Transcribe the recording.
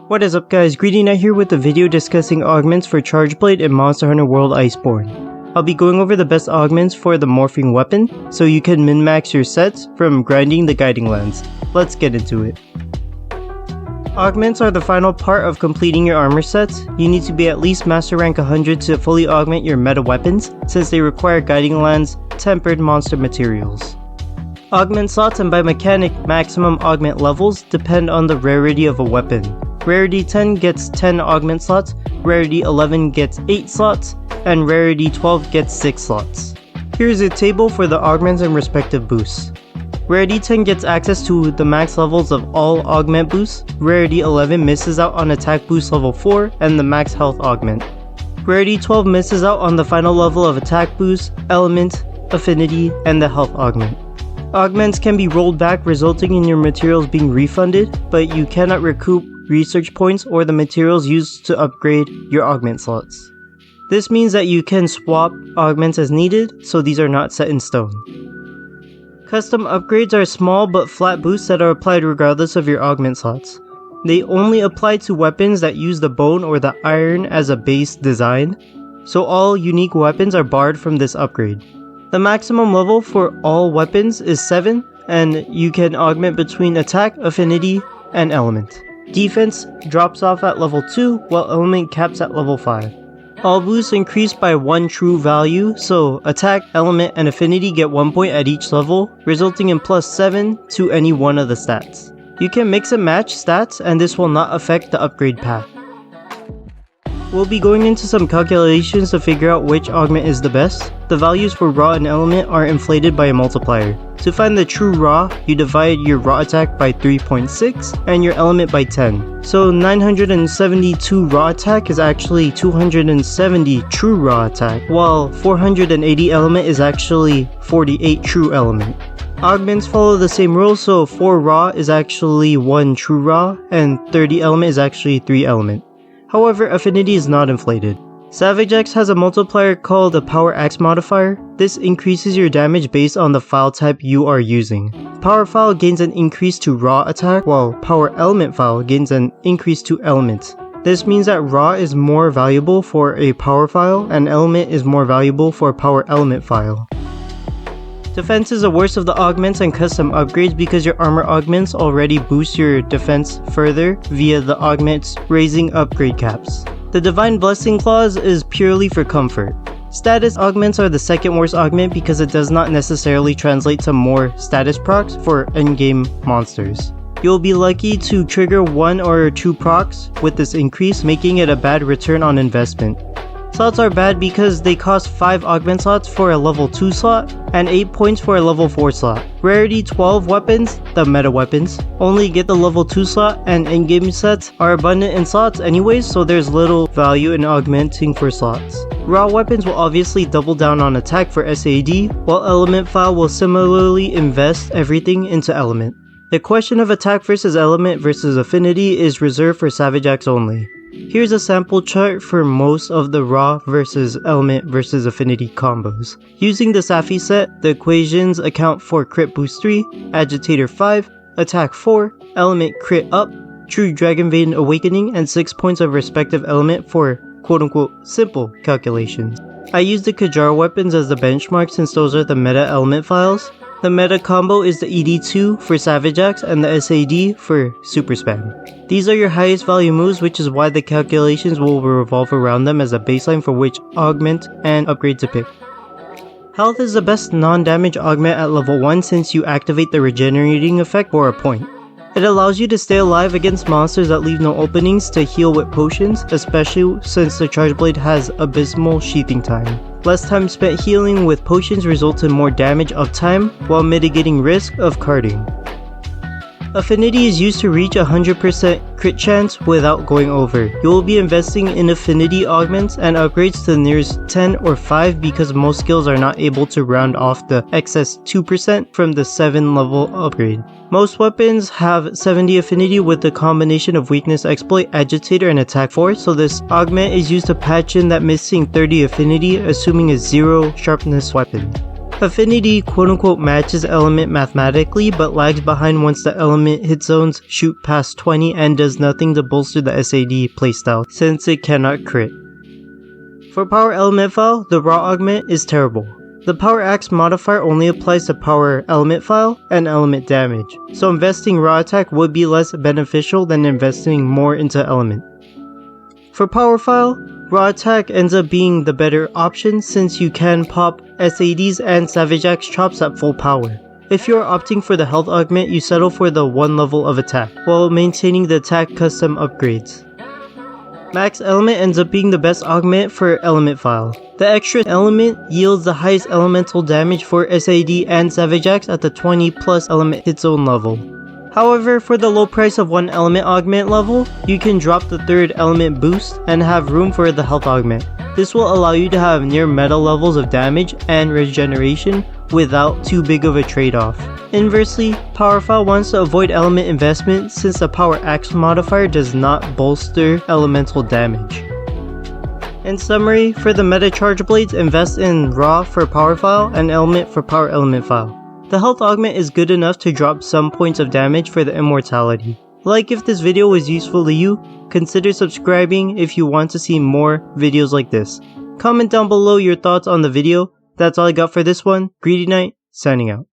What is up guys, Greedy Knight here with a video discussing augments for Chargeblade in Monster Hunter World Iceborne. I'll be going over the best augments for the morphing weapon, so you can min-max your sets from grinding the guiding lens. Let's get into it. Augments are the final part of completing your armor sets. You need to be at least master rank 100 to fully augment your meta weapons, since they require guiding lens, tempered monster materials. Augment slots and by mechanic maximum augment levels depend on the rarity of a weapon. Rarity 10 gets 10 augment slots, Rarity 11 gets 8 slots, and Rarity 12 gets 6 slots. Here's a table for the augments and respective boosts. Rarity 10 gets access to the max levels of all augment boosts, Rarity 11 misses out on attack boost level 4 and the max health augment. Rarity 12 misses out on the final level of attack boost, element, affinity, and the health augment. Augments can be rolled back, resulting in your materials being refunded, but you cannot recoup research points or the materials used to upgrade your augment slots. This means that you can swap augments as needed, so these are not set in stone. Custom upgrades are small but flat boosts that are applied regardless of your augment slots. They only apply to weapons that use the bone or the iron as a base design, so all unique weapons are barred from this upgrade. The maximum level for all weapons is 7, and you can augment between attack, affinity, and element. Defense drops off at level 2, while element caps at level 5. All boosts increase by 1 true value, so attack, element, and affinity get 1 point at each level, resulting in plus 7 to any one of the stats. You can mix and match stats, and this will not affect the upgrade path. We'll be going into some calculations to figure out which augment is the best. The values for raw and element are inflated by a multiplier. To find the true raw, you divide your raw attack by 3.6 and your element by 10. So 972 raw attack is actually 270 true raw attack, while 480 element is actually 48 true element. Augments follow the same rules, so 4 raw is actually 1 true raw and 30 element is actually 3 element. However, affinity is not inflated. Savage X has a multiplier called the Power Axe modifier. This increases your damage based on the Phial type you are using. Power Phial gains an increase to raw attack, while Power Element Phial gains an increase to element. This means that raw is more valuable for a Power Phial and element is more valuable for a Power Element Phial. Defense is the worst of the augments and custom upgrades because your armor augments already boost your defense further via the augments raising upgrade caps. The Divine Blessing clause is purely for comfort. Status augments are the second worst augment because it does not necessarily translate to more status procs for endgame monsters. You'll be lucky to trigger 1 or 2 procs with this increase, making it a bad return on investment. Slots are bad because they cost 5 augment slots for a level 2 slot and 8 points for a level 4 slot. Rarity 12 weapons, the meta weapons, only get the level 2 slot, and endgame sets are abundant in slots anyways, so there's little value in augmenting for slots. Raw weapons will obviously double down on attack for SAD, while element Phial will similarly invest everything into element. The question of attack versus element versus affinity is reserved for Savage X only. Here's a sample chart for most of the raw versus element versus affinity combos. Using the Safi set, the equations account for crit boost 3, agitator 5, attack 4, element crit up, true Dragon Vein awakening, and 6 points of respective element for quote-unquote simple calculations. I use the Kajar weapons as the benchmark since those are the meta element files. The meta combo is the ED2 for Savage X and the SAD for Super Spam. These are your highest value moves, which is why the calculations will revolve around them as a baseline for which augment and upgrade to pick. Health is the best non-damage augment at level 1 since you activate the regenerating effect for a point. It allows you to stay alive against monsters that leave no openings to heal with potions, especially since the Chargeblade has abysmal sheathing time. Less time spent healing with potions results in more damage uptime while mitigating risk of carding. Affinity is used to reach 100% crit chance without going over. You will be investing in affinity augments and upgrades to the nearest 10 or 5 because most skills are not able to round off the excess 2% from the 7 level upgrade. Most weapons have 70 affinity with the combination of weakness exploit, agitator, and attack 4, so this augment is used to patch in that missing 30 affinity, assuming a 0 sharpness weapon. Affinity quote-unquote matches element mathematically, but lags behind once the element hit zones shoot past 20 and does nothing to bolster the SAD playstyle, since it cannot crit. For power element Phial, the raw augment is terrible. The power axe modifier only applies to power element Phial and element damage, so investing raw attack would be less beneficial than investing more into element. For power Phial, raw attack ends up being the better option since you can pop SADs and Savage Axe chops at full power. If you are opting for the health augment, you settle for the one level of attack, while maintaining the attack custom upgrades. Max element ends up being the best augment for element Phial. The extra element yields the highest elemental damage for SAD and Savage Axe at the 20 plus element hit zone level. However, for the low price of one element augment level, you can drop the third element boost and have room for the health augment. This will allow you to have near meta levels of damage and regeneration without too big of a trade-off. Inversely, power Phial wants to avoid element investment since the power axe modifier does not bolster elemental damage. In summary, for the meta charge blades, invest in raw for power Phial and element for power element Phial. The health augment is good enough to drop some points of damage for the immortality. Like if this video was useful to you, consider subscribing if you want to see more videos like this. Comment down below your thoughts on the video. That's all I got for this one. Greedy Knight, signing out.